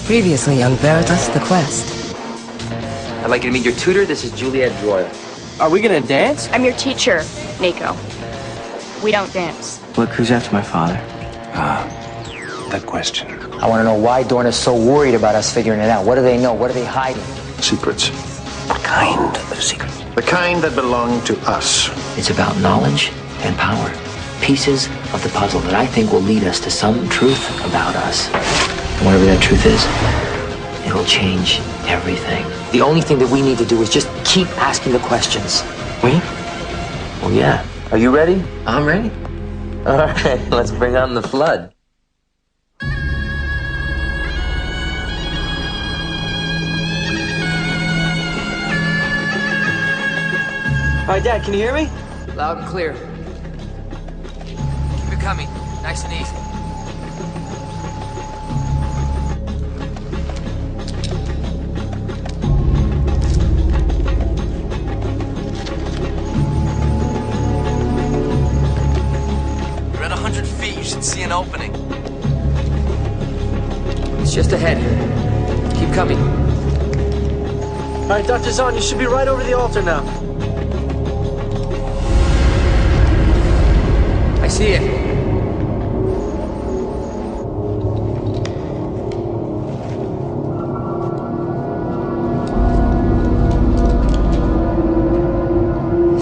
Previously on Veritas the Quest. I'd like you to meet your tutor. This is Juliet Royal. Are we gonna dance? I'm your teacher, Nico. We don't dance. Look who's after my father. That question. I want to know why Dorn is so worried about us figuring it out. What do they know? What are they hiding? Secrets. What kind of secrets? The kind that belong to us. It's about knowledge and power. Pieces of the puzzle that I think will lead us to some truth about us. And whatever that truth is, it'll change everything. The only thing that we need to do is just keep asking the questions. We? Well, yeah. Are you ready? I'm ready. All right, let's bring on the flood. All right, Dad, can you hear me? Loud and clear. Keep it coming, nice and easy. You're at 100 feet. You should see an opening. It's just ahead. Keep coming. All right, Dr. Zahn, you should be right over the altar now. I see it.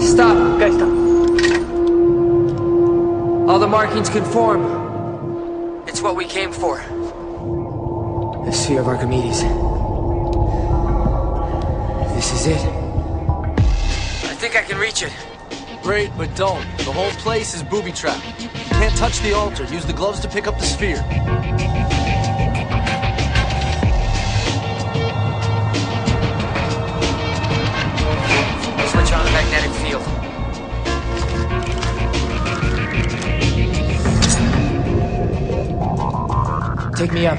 Stop. Okay, stop. All the markings conform. It's what we came for. The Sphere of Archimedes. This is it. I think I can reach it. Great, but don't. The whole place is booby-trapped. You can't touch the altar. Use the gloves to pick up the sphere. Switch on the magnetic field. Take me up.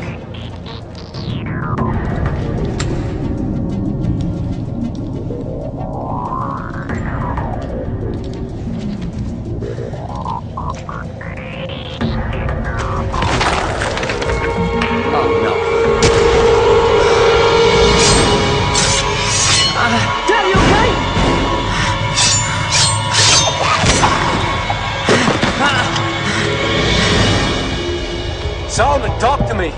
Dad, you okay? Solomon, talk to me.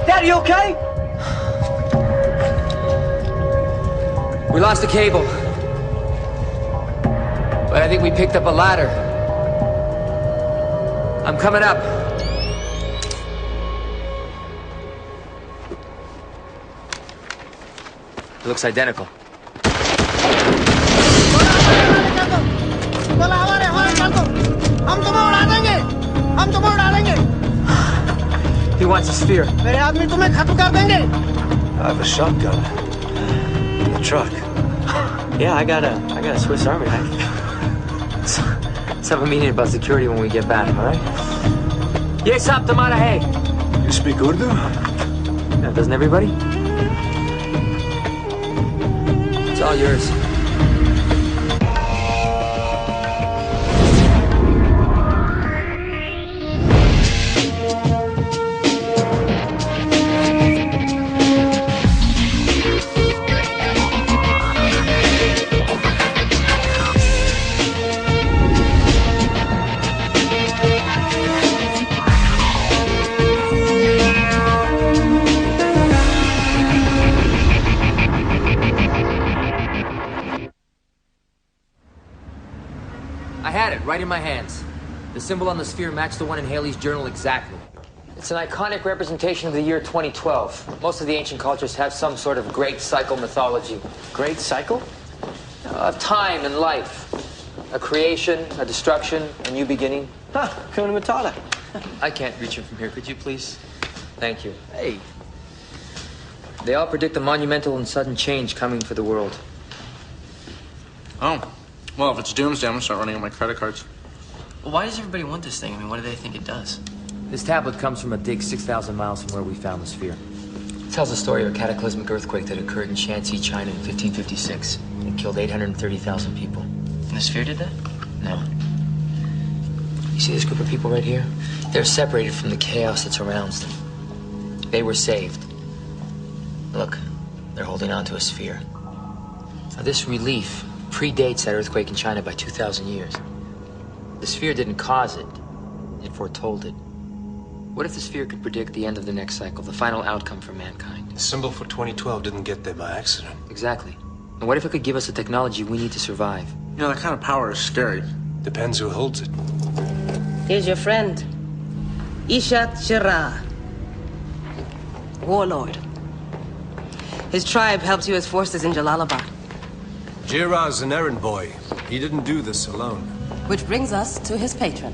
Dad, you okay? We lost the cable. But I think we picked up a ladder. I'm coming up. It looks identical. He wants a sphere. I have a shotgun. In the truck. Yeah, I got a Swiss Army knife. Let's have a meeting about security when we get back, all right? Yes, up, Tamara, hey. You speak Urdu? Yeah, doesn't everybody? It's all yours. I had it right in my hands. The symbol on the sphere matched the one in Haley's journal exactly. It's an iconic representation of the year 2012. Most of the ancient cultures have some sort of great cycle mythology. Great cycle? Of time and life. A creation, a destruction, a new beginning. Hakuna Matata. I can't reach him from here, could you please? Thank you. Hey. They all predict a monumental and sudden change coming for the world. Oh. Well, if it's doomsday, I'm gonna start running on my credit cards. Well, why does everybody want this thing? I mean, what do they think it does? This tablet comes from a dig 6,000 miles from where we found the sphere. It tells the story of a cataclysmic earthquake that occurred in Shanxi, China in 1556. It killed 830,000 people. And the sphere did that? No. You You see this group of people right here? They're separated from the chaos that surrounds them. They were saved. Look, they're holding on to a sphere. Now, this relief predates that earthquake in China by 2,000 years. The sphere didn't cause it. It foretold it. What if the sphere could predict the end of the next cycle, the final outcome for mankind? The symbol for 2012 didn't get there by accident. Exactly. And what if it could give us the technology we need to survive? You know, that kind of power is scary. Depends who holds it. Here's your friend, Ishat Shira, warlord. His tribe helped U.S. forces in Jalalabad. Jira's an errand boy. He didn't do this alone. Which brings us to his patron.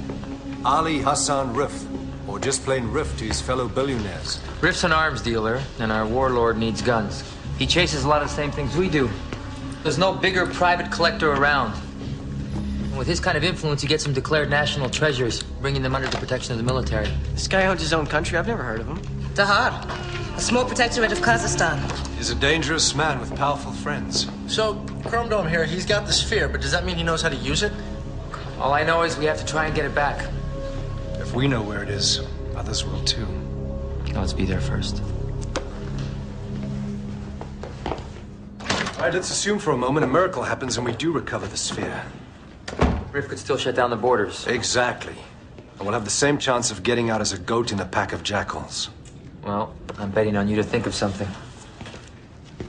Ali Hassan Rif, or just plain Rif to his fellow billionaires. Rif's an arms dealer, and our warlord needs guns. He chases a lot of the same things we do. There's no bigger private collector around. And with his kind of influence, he gets some declared national treasures, bringing them under the protection of the military. This guy owns his own country. I've never heard of him. Tahar, a small protectorate of Kazakhstan. He's a dangerous man with powerful friends. So, Chrome Dome here, he's got the sphere, but does that mean he knows how to use it? All I know is we have to try and get it back. If we know where it is, others will too. Let's be there first. All right, let's assume for a moment a miracle happens and we do recover the sphere. Rif could still shut down the borders. Exactly. And we'll have the same chance of getting out as a goat in a pack of jackals. Well, I'm betting on you to think of something.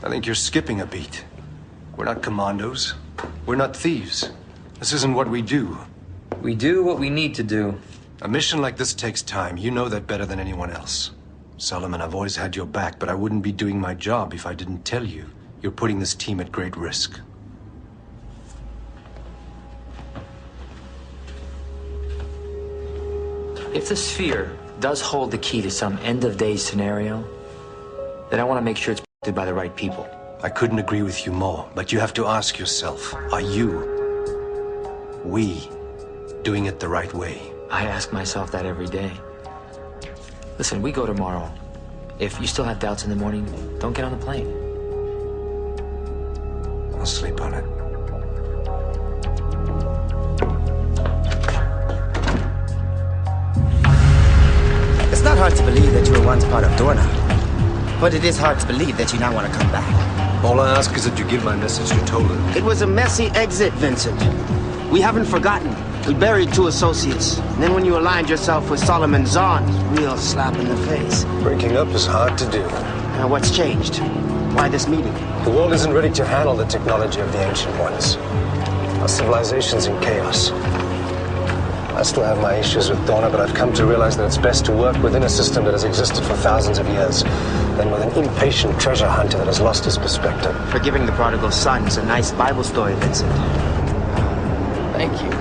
I think you're skipping a beat. We're not commandos. We're not thieves. This isn't what we do. We do what we need to do. A mission like this takes time. You know that better than anyone else. Solomon, I've always had your back, but I wouldn't be doing my job if I didn't tell you. You're putting this team at great risk. If the sphere does hold the key to some end-of-days scenario, then I want to make sure it's protected by the right people. I couldn't agree with you more, but you have to ask yourself, are we, doing it the right way? I ask myself that every day. Listen, we go tomorrow. If you still have doubts in the morning, don't get on the plane. I'll sleep on it. It's not hard to believe that you were once part of Dorna, but it is hard to believe that you now want to come back. All I ask is that you give my message to Tola. It was a messy exit, Vincent. We haven't forgotten. We buried 2 associates. And then when you aligned yourself with Solomon Zahn, real slap in the face. Breaking up is hard to do. Now what's changed? Why this meeting? The world isn't ready to handle the technology of the Ancient Ones. Our civilization's in chaos. I still have my issues with Dorna, but I've come to realize that it's best to work within a system that has existed for thousands of years than with an impatient treasure hunter that has lost his perspective. Forgiving the prodigal son is a nice Bible story, Vincent. Thank you.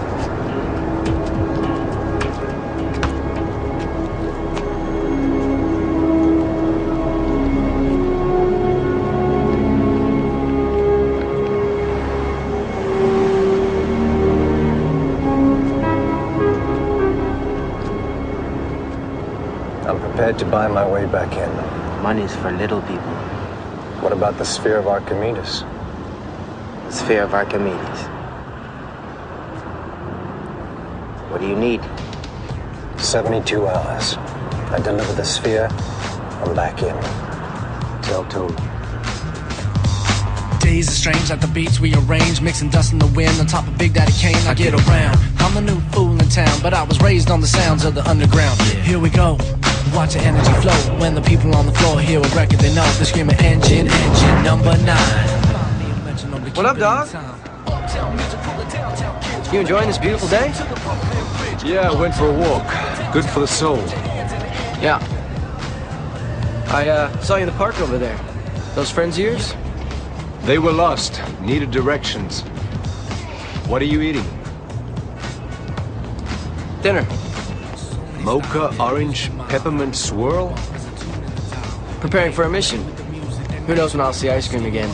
I'm prepared to buy my way back in. Money's for little people. What about the sphere of Archimedes? The sphere of Archimedes. What do you need? 72 hours. I deliver the sphere, I'm back in. Tell Tola. Days are strange like the beats we arrange, mixing dust in the wind on top of Big Daddy Kane. I get around. I'm the new fool in town, but I was raised on the sounds of the underground. Here we go. Watch the energy flow. When the people on the floor hear a record, they know they're screaming engine number 9. What up, dog? You enjoying this beautiful day? Yeah, I went for a walk. Good for the soul. Yeah. I saw you in the park over there. Those friends of yours? They were lost, needed directions. What are you eating? Dinner. Mocha orange peppermint swirl? Preparing for a mission. Who knows when I'll see ice cream again.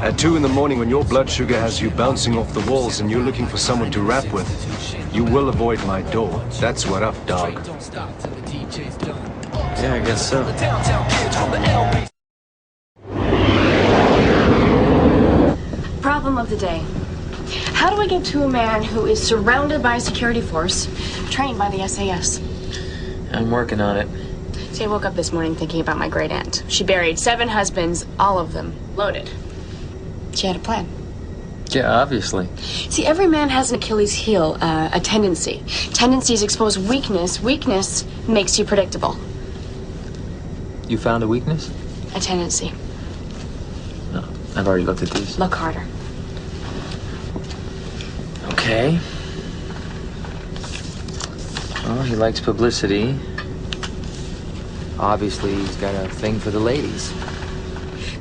At 2 in the morning, when your blood sugar has you bouncing off the walls and you're looking for someone to rap with, you will avoid my door. That's what up, dog. Yeah, I guess so. Problem of the day. How do I get to a man who is surrounded by a security force, trained by the SAS? I'm working on it. See, I woke up this morning thinking about my great aunt. She buried 7 husbands, all of them loaded. She had a plan. Yeah, obviously. See, every man has an Achilles heel, a tendency. Tendencies expose weakness. Weakness makes you predictable. You found a weakness? A tendency. No, I've already looked at these. Look harder. Okay. Well, he likes publicity. Obviously, he's got a thing for the ladies.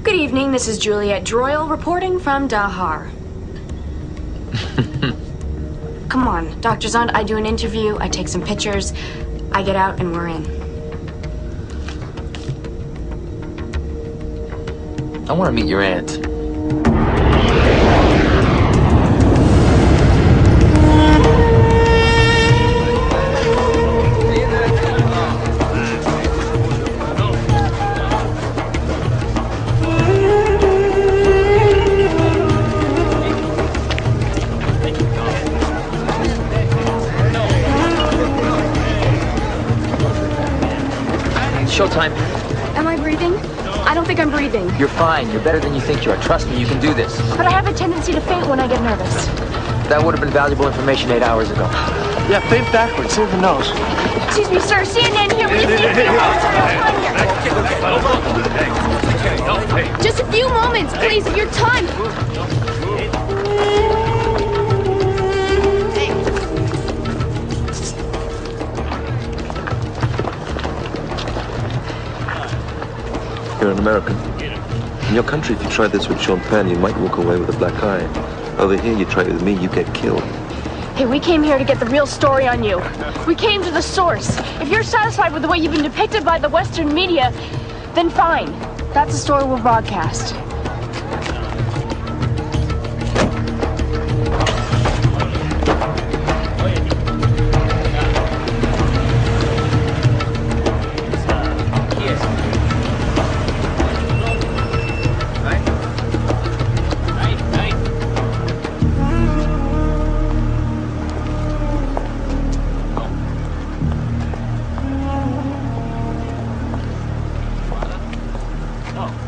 Good evening, this is Juliet Droyle reporting from Dahar. Come on, Dr. Zond, I do an interview, I take some pictures, I get out and we're in. I want to meet your aunt. Showtime. Am I breathing? I don't think I'm breathing. You're fine. You're better than you think you are. Trust me, you can do this. But I have a tendency to faint when I get nervous. That would have been valuable information 8 hours ago. Yeah, faint backwards. See the nose. Excuse me, sir. CNN here. Will you see a few moments here? Just a few moments, please, of your time. You're an American. In your country, if you tried this with Sean Penn, you might walk away with a black eye. Over here, you try it with me, you get killed. Hey, we came here to get the real story on you. We came to the source. If you're satisfied with the way you've been depicted by the Western media, then fine. That's the story we'll broadcast.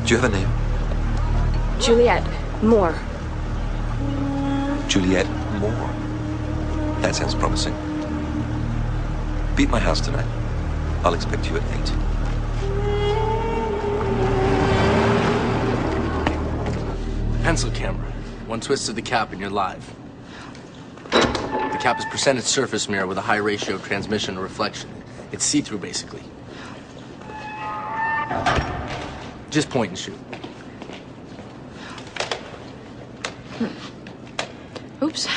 Do you have a name? Juliet Moore. Juliet Moore. That sounds promising. Be at my house tonight. I'll expect you at 8. Pencil camera. One twist of the cap and you're live. The cap is percentage surface mirror with a high ratio of transmission and reflection. It's see-through, basically. Just point and shoot. Oops.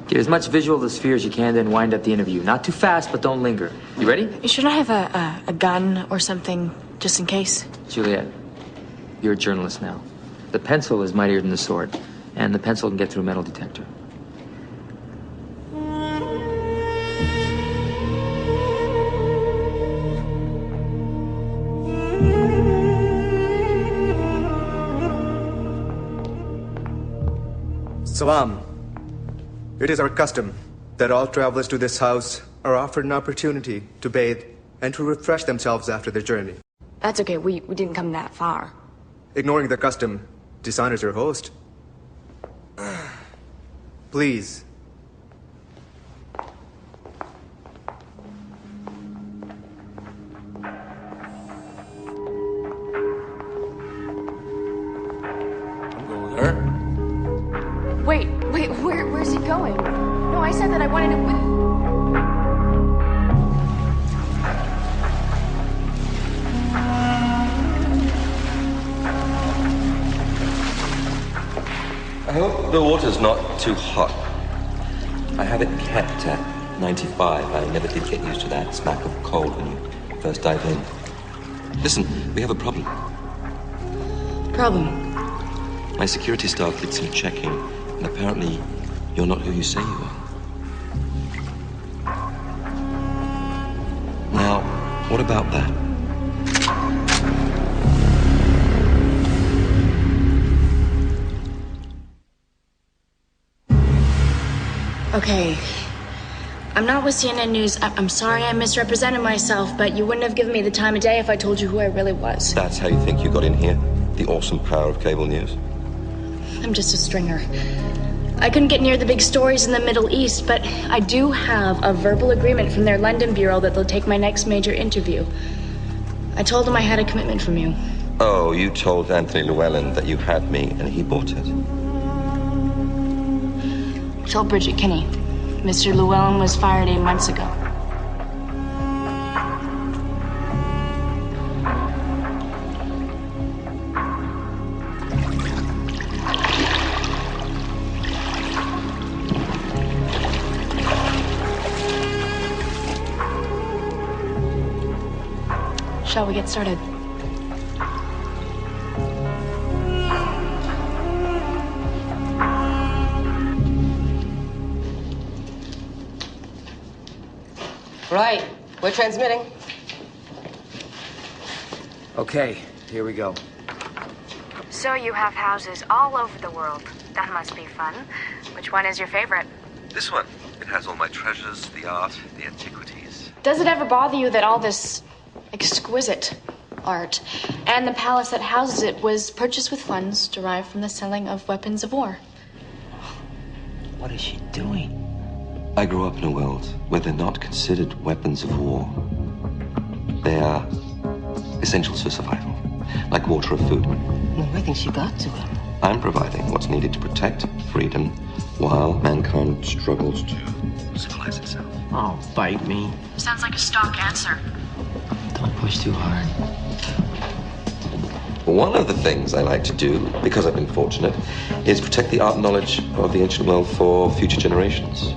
Get as much visual of the sphere as you can, then wind up the interview. Not too fast, but don't linger. You ready? Should I have a gun or something, just in case? Juliet, you're a journalist now. The pencil is mightier than the sword, and the pencil can get through a metal detector. Salam. It is our custom that all travelers to this house are offered an opportunity to bathe and to refresh themselves after their journey. That's okay, we didn't come that far. Ignoring the custom dishonors your host. Please. I'm going with her. Wait, where's he going? No, I said that I wanted him with... I hope the water's not too hot. I have it kept at 95. I never did get used to that smack of cold when you first dive in. Listen, we have a problem. Problem? My security staff did some checking, and apparently you're not who you say you are. Now, what about that? Okay. I'm not with CNN News. I'm sorry I misrepresented myself, but you wouldn't have given me the time of day if I told you who I really was. That's how you think you got in here? The awesome power of cable news? I'm just a stringer. I couldn't get near the big stories in the Middle East, but I do have a verbal agreement from their London bureau that they'll take my next major interview. I told them I had a commitment from you. Oh, you told Anthony Llewellyn that you had me and he bought it. I told Bridget Kinney. Mr. Llewellyn was fired 8 months ago. Shall we get started? Right. We're transmitting. Okay, here we go. So you have houses all over the world. That must be fun. Which one is your favorite? This one. It has all my treasures, the art, the antiquities. Does it ever bother you that all this exquisite art and the palace that houses it was purchased with funds derived from the selling of weapons of war? What is she doing? I grew up in a world where they're not considered weapons of war. They are essentials for survival, like water or food. No, I think she got to it. I'm providing what's needed to protect freedom while mankind struggles to civilize itself. Oh, bite me. Sounds like a stock answer. Don't push too hard. One of the things I like to do, because I've been fortunate, is protect the art and knowledge of the ancient world for future generations.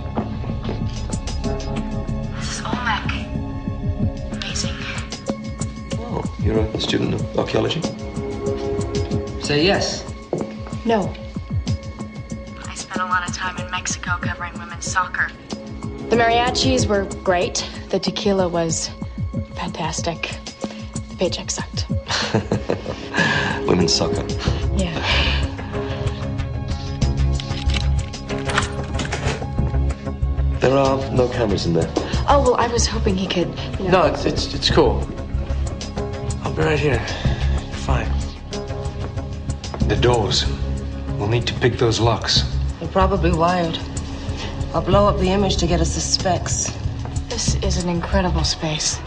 This is Olmec. Amazing. Oh, you're a student of archaeology? Say yes. No. I spent a lot of time in Mexico covering women's soccer. The mariachis were great. The tequila was fantastic. The paycheck sucked. Women's soccer. Yeah. There are no cameras in there. Oh, well, I was hoping he could, you know... No, it's cool. I'll be right here. You're fine. The doors. We'll need to pick those locks. They're probably wired. I'll blow up the image to get us the specs. This is an incredible space.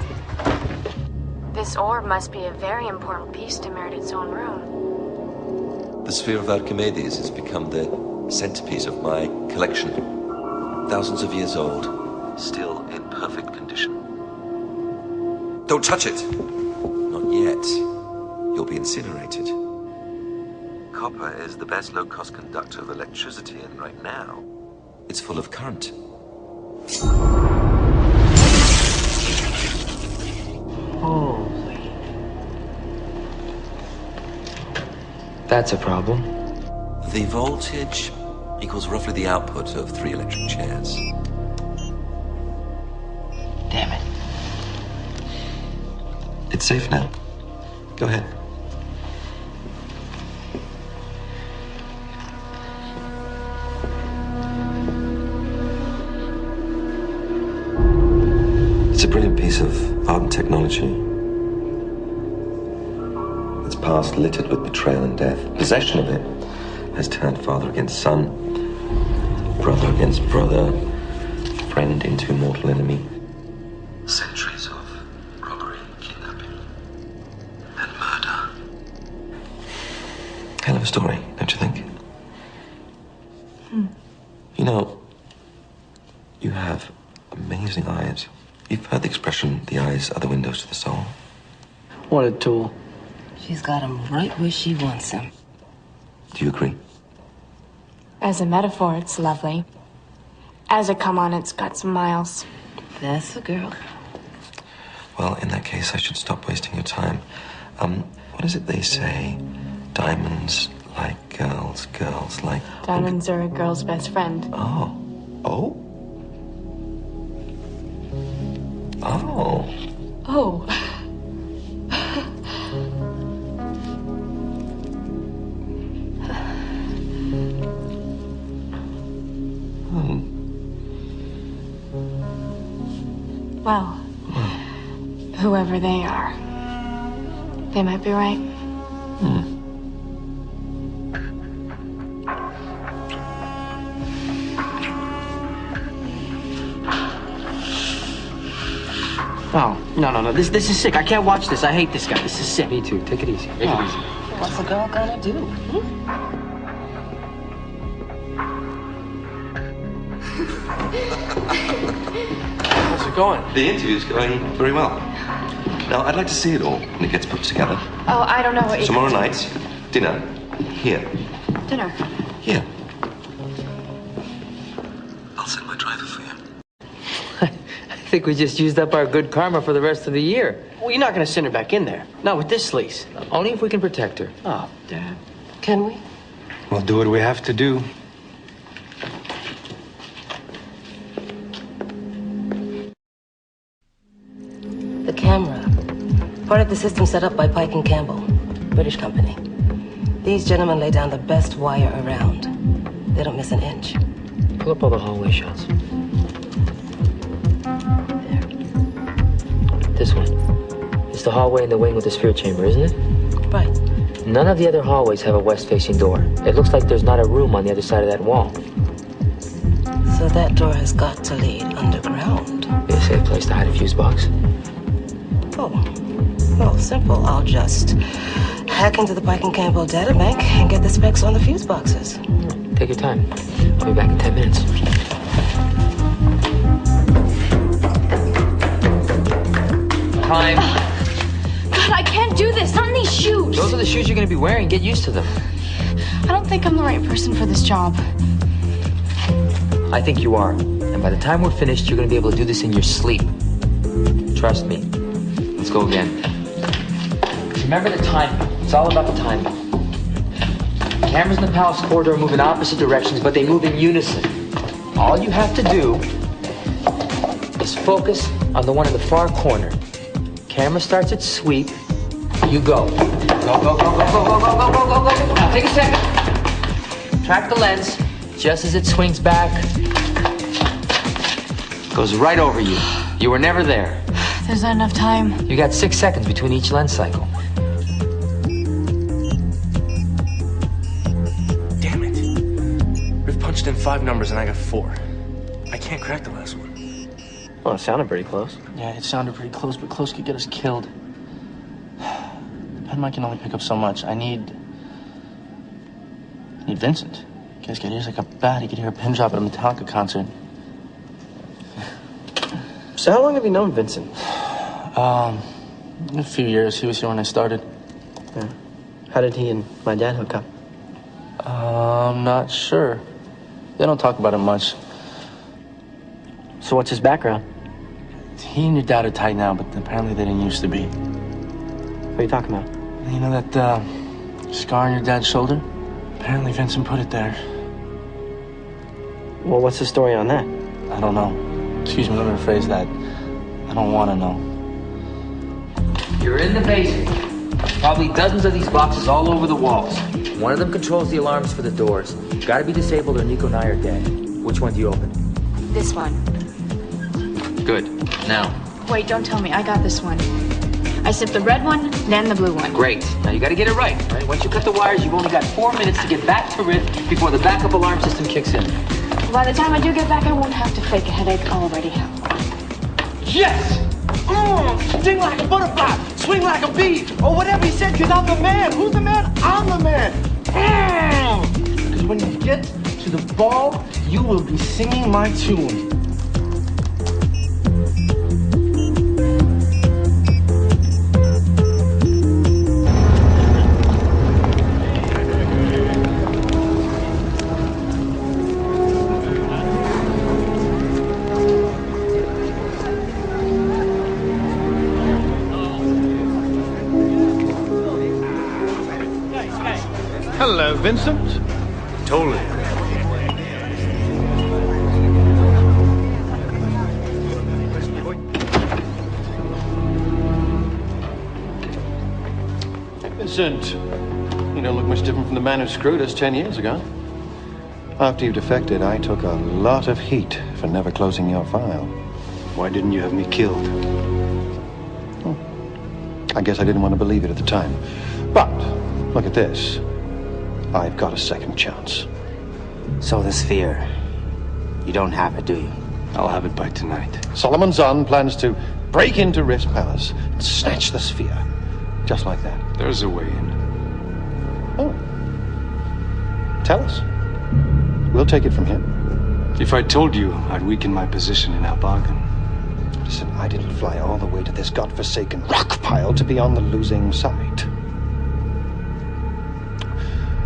This orb must be a very important piece to Meredith's own room. The sphere of Archimedes has become the centerpiece of my collection. Thousands of years old, still in perfect condition. Don't touch it! Not yet. You'll be incinerated. Copper is the best low-cost conductor of electricity, and right now, it's full of current. Holy. That's a problem. The voltage equals roughly the output of 3 electric chairs. Damn it. It's safe now. Go ahead. It's a brilliant piece of art and technology. Its past littered with betrayal and death. Possession of it has turned father against son, brother against brother, friend into mortal enemy. Centuries of robbery, kidnapping, and murder. Hell of a story, don't you think? You know, you have amazing eyes. You've heard the expression, the eyes are the windows to the soul. What a tool. She's got him right where she wants him. Do you agree? As a metaphor, it's lovely. As a come-on, it's got some miles. That's a girl. Well, in that case, I should stop wasting your time. What is it they say? Diamonds like girls, girls like... Diamonds are a girl's best friend. Oh. Oh? Oh. Oh. Well, whoever they are, they might be right. Oh, no. This is sick. I can't watch this. I hate this guy. This is sick. Me too. Take it easy. Take it easy. What's the girl gonna do? How's it going? The interview's going very well. Now, I'd like to see it all when it gets put together. Oh, I don't know what you... Tomorrow night, dinner. Here. Dinner. Here. I'll send my driver for you. I think we just used up our good karma for the rest of the year. Well, you're not gonna send her back in there. Not with this sleaze. Only if we can protect her. Oh, Dad. Can we? We'll do what we have to do. The camera. Part of the system set up by Pike and Campbell, British company. These gentlemen lay down the best wire around. They don't miss an inch. Pull up all the hallway shots. This one. It's the hallway in the wing with the sphere chamber, isn't it? Right. None of the other hallways have a west-facing door. It looks like there's not a room on the other side of that wall. So that door has got to lead underground. Be a safe place to hide a fuse box. Oh, well, simple. I'll just hack into the Pike and Campbell databank and get the specs on the fuse boxes. Take your time. I'll be back in 10 minutes. Time. God, I can't do this. Not in these shoes. Those are the shoes you're going to be wearing. Get used to them. I don't think I'm the right person for this job. I think you are. And by the time we're finished, you're going to be able to do this in your sleep. Trust me. Let's go again. Remember the timing. It's all about the timing. Cameras in the palace corridor move in opposite directions, but they move in unison. All you have to do is focus on the one in the far corner. Camera starts its sweep. You go. Go, go, go, go, go, go, go, go, go, go, go. Now take a second. Track the lens. Just as it swings back, goes right over you. You were never there. There's not enough time. You got 6 seconds between each lens cycle. Damn it. We've punched in 5 numbers and I got 4. I can't crack the last one. Well, it sounded pretty close. Yeah, it sounded pretty close, but close could get us killed. Pen Mike can only pick up so much. I need Vincent. You guys get ears like a bat. He could hear a pin drop at a Metallica concert. So how long have you known Vincent? A few years. He was here when I started. Yeah. How did he and my dad hook up? I'm not sure. They don't talk about it much. So what's his background? He and your dad are tight now, but apparently they didn't used to be. What are you talking about? You know that scar on your dad's shoulder? Apparently Vincent put it there. Well, what's the story on that? I don't know. Excuse me, let me rephrase that. I don't want to know. You're in the basement. Probably dozens of these boxes all over the walls. One of them controls the alarms for the doors. Gotta be disabled or Nico and I are dead. Which one do you open? This one. Good. Now. Wait, don't tell me. I got this one. I sipped the red one, then the blue one. Great. Now you gotta get it right. Once you cut the wires, you've only got 4 minutes to get back to RIF before the backup alarm system kicks in. By the time I do get back, I won't have to fake a headache. I'll already have one. Yes! Sting like a butterfly, swing like a bee, or whatever he said, because I'm the man. Who's the man? I'm the man. Because when you get to the ball, you will be singing my tune. Hello, Vincent. Totally. Vincent, you don't look much different from the man who screwed us 10 years ago. After you defected, I took a lot of heat for never closing your file. Why didn't you have me killed? I guess I didn't want to believe it at the time. But, look at this. I've got a second chance. So the sphere, you don't have it, do you? I'll have it by tonight. Solomon Zahn plans to break into Rift Palace and snatch the sphere. Just like that. There's a way in. Oh. Tell us. We'll take it from here. If I told you, I'd weaken my position in our bargain. Listen, I didn't fly all the way to this godforsaken rock pile to be on the losing side.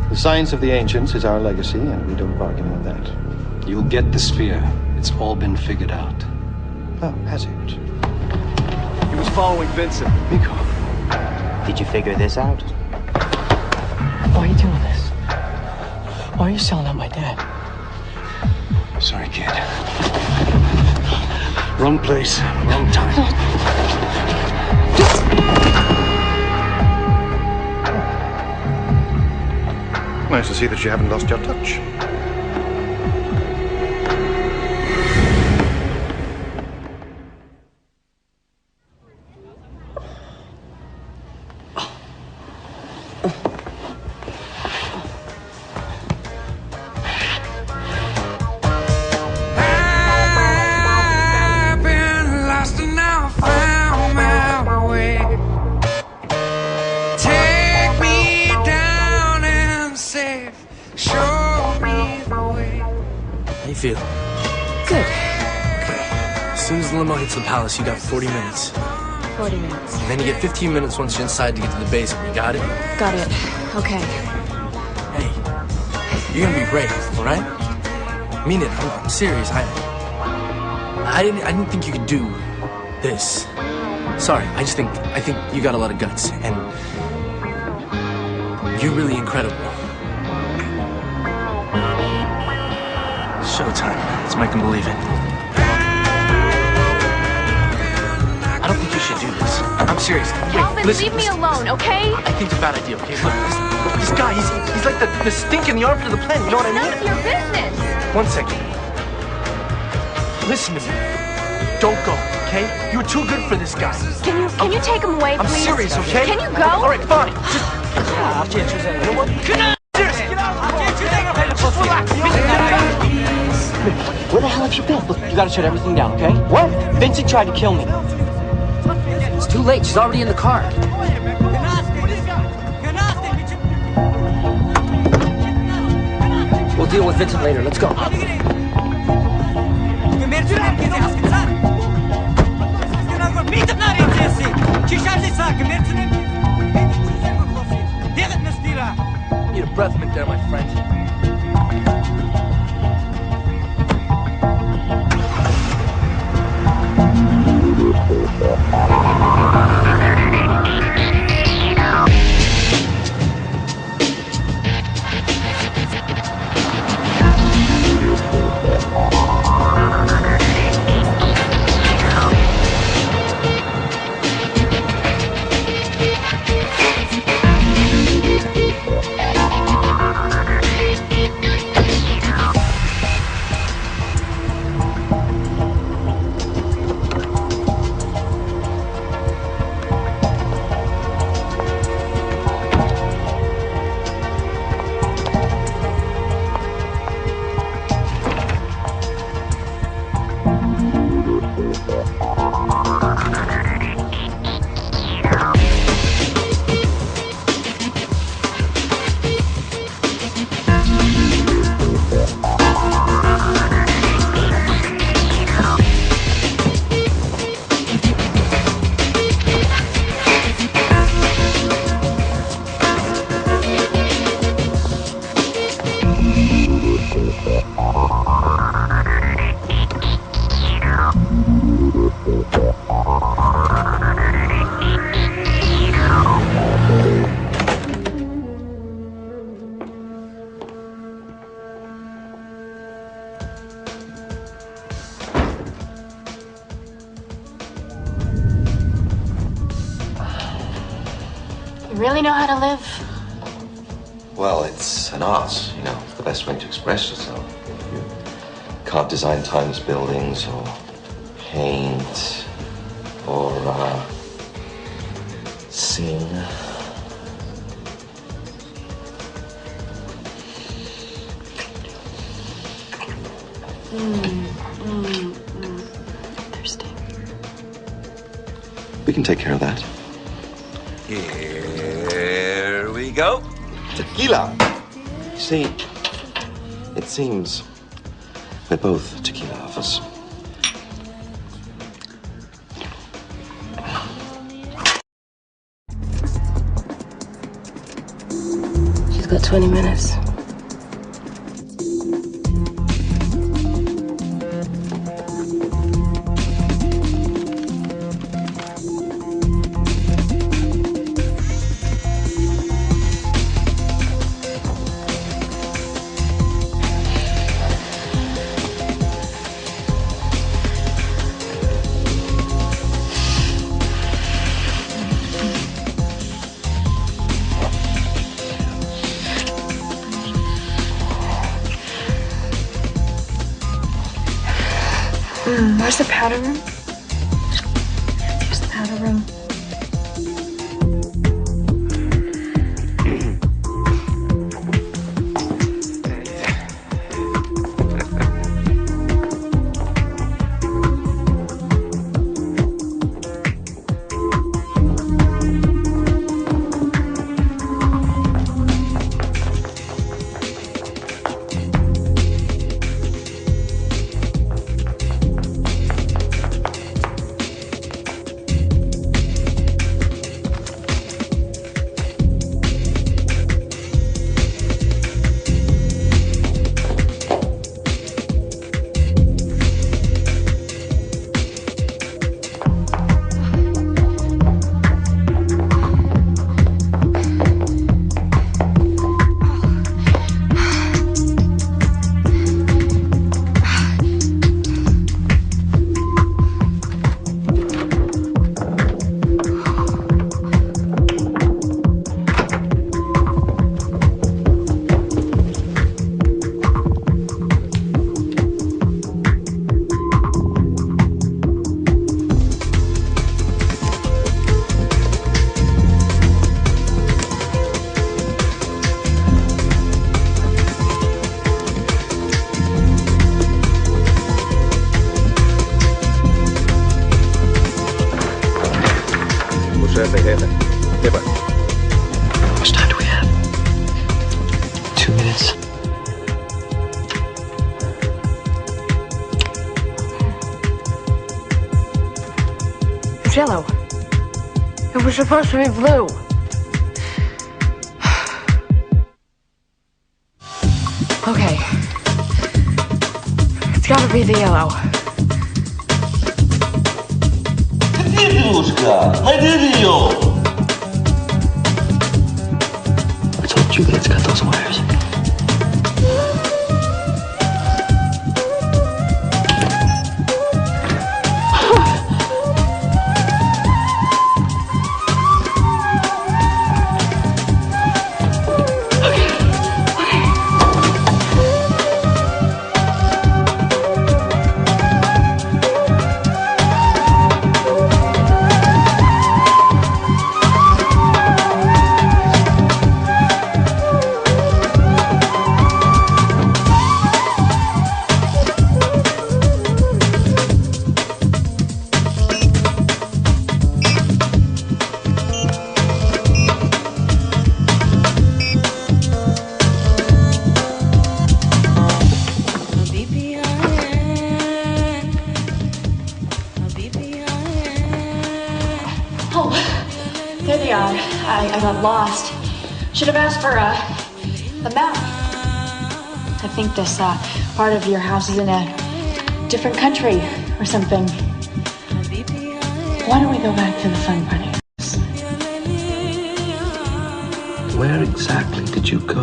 The science of the ancients is our legacy, and we don't bargain with that. You'll get the sphere. It's all been figured out. Oh, has it? He was following Vincent. Miko. Did you figure this out? Why are you doing this? Why are you selling out my dad? Sorry, kid. Wrong place, wrong time. Nice to see that you haven't lost your touch. Feel? Good. Okay. As soon as the limo hits the palace, you got 40 minutes. 40 minutes. And then you get 15 minutes once you're inside to get to the basement. You got it? Got it. Okay. Hey, you're gonna be brave, all right? I mean it. I'm serious. I didn't think you could do this. Sorry. I think you got a lot of guts, and you're really incredible. Showtime. Let's make them believe it. I don't think you should do this. I'm serious. Calvin, leave me alone, okay? I think it's a bad idea, okay? Look, this guy, he's like the stink in the armpit of the planet, you know what I mean? None of your business. 1 second. Listen to me. Don't go, okay? You're too good for this guy. Can you take him away, please? I'm serious, okay? Can you go? All right, fine. Just... You know what? Seriously, get out! Where the hell have you been? Look, you gotta shut everything down, okay? What? Vincent tried to kill me. It's too late. She's already in the car. We'll deal with Vincent later. Let's go. Need a breath mint there, my friend. You really know how to live? Well, it's an art, you know, the best way to express yourself. You can't design timeless buildings or paint or sing. Thirsty. We can take care of that. Here we go. Tequila. See, it seems we're both tequila lovers. She's got 20 minutes. Where's the powder room? Here's the powder room. How much time do we have? 2 minutes. It's yellow. It was supposed to be blue. Okay. It's gotta be the yellow. I told you that it's got those wires. There they are. I got lost. Should have asked for a map. I think this part of your house is in a different country or something. Why don't we go back to the fun party? Where exactly did you go?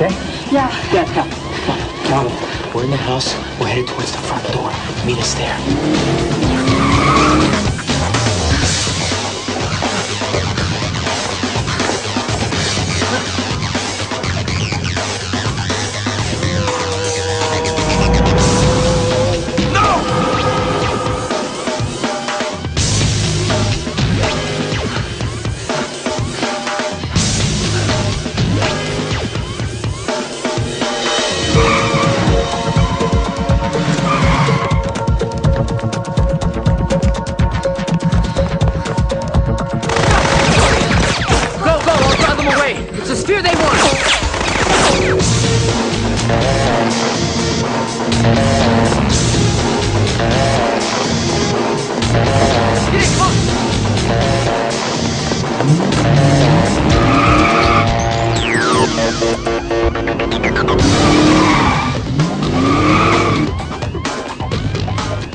okay? Yeah. Yeah. Come on. We're in the house. We're headed towards the front door. Meet us there.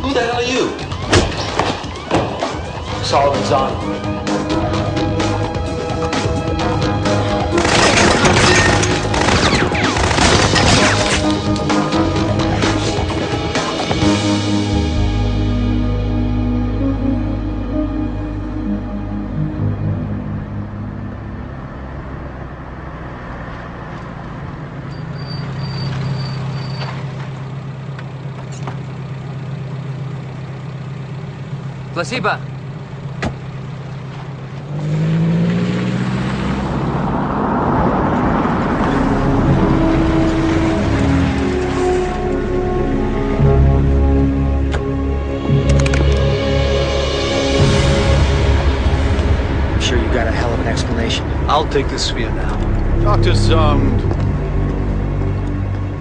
Who the hell are you? Solomon Zahn. Placebo. I'm sure you got a hell of an explanation. I'll take the sphere now. Dr. Zond,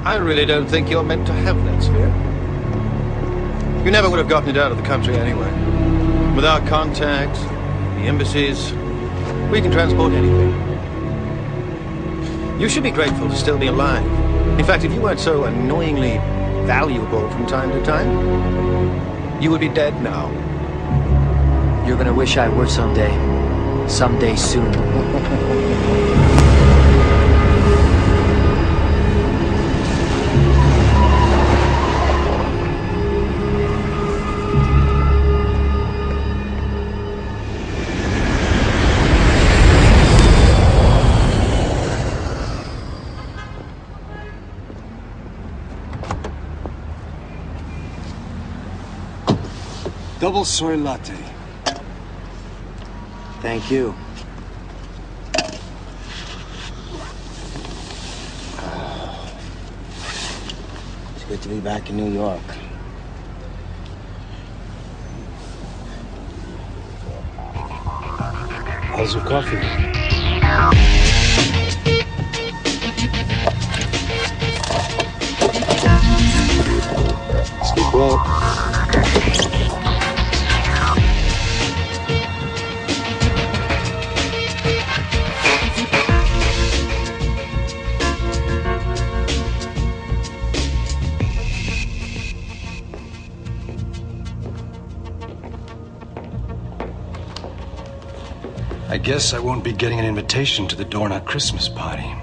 I really don't think you're meant to have that sphere. You never would have gotten it out of the country anyway. Without contacts, the embassies, we can transport anything. You should be grateful to still be alive. In fact, if you weren't so annoyingly valuable from time to time, you would be dead now. You're gonna wish I were someday. Someday soon. Double soy latte. Thank you. It's good to be back in New York. How's your coffee? Sleep well. I guess I won't be getting an invitation to the Dorna Christmas party.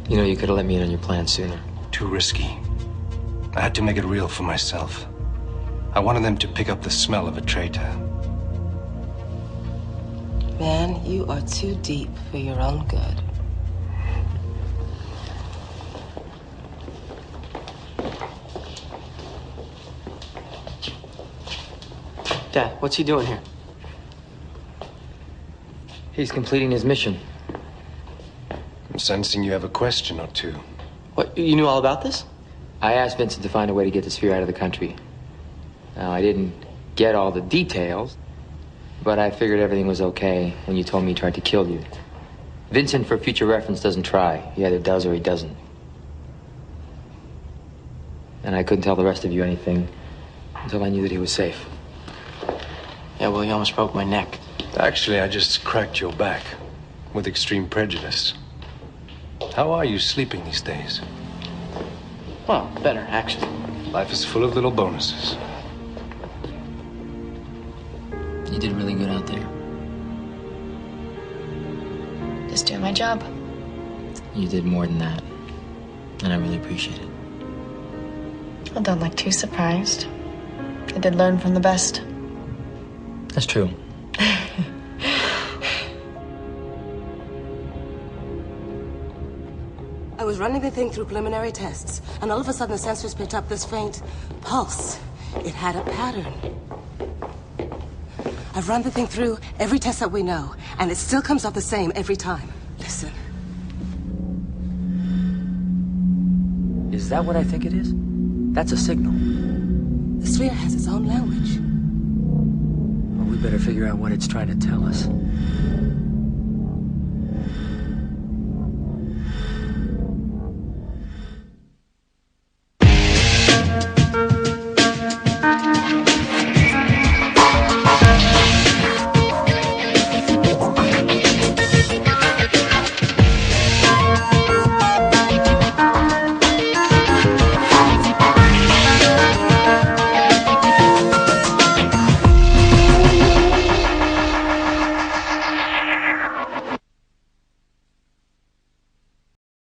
You know, you could have let me in on your plan sooner. Too risky. I had to make it real for myself. I wanted them to pick up the smell of a traitor. Man, you are too deep for your own good. Dad, what's he doing here? He's completing his mission. I'm sensing you have a question or two. What, you knew all about this? I asked Vincent to find a way to get the sphere out of the country. Now, I didn't get all the details, but I figured everything was okay when you told me he tried to kill you. Vincent, for future reference, doesn't try. He either does or he doesn't. And I couldn't tell the rest of you anything until I knew that he was safe. Yeah, well, you almost broke my neck. Actually, I just cracked your back with extreme prejudice. How are you sleeping these days? Well, better, actually. Life is full of little bonuses. You did really good out there. Just doing my job. You did more than that, and I really appreciate it. Well, don't look too surprised. I did learn from the best. That's true. I was running the thing through preliminary tests, and all of a sudden the sensors picked up this faint pulse. It had a pattern. I've run the thing through every test that we know, and it still comes up the same every time. Listen. Is that what I think it is? That's a signal. The sphere has its own language. Well, we better figure out what it's trying to tell us.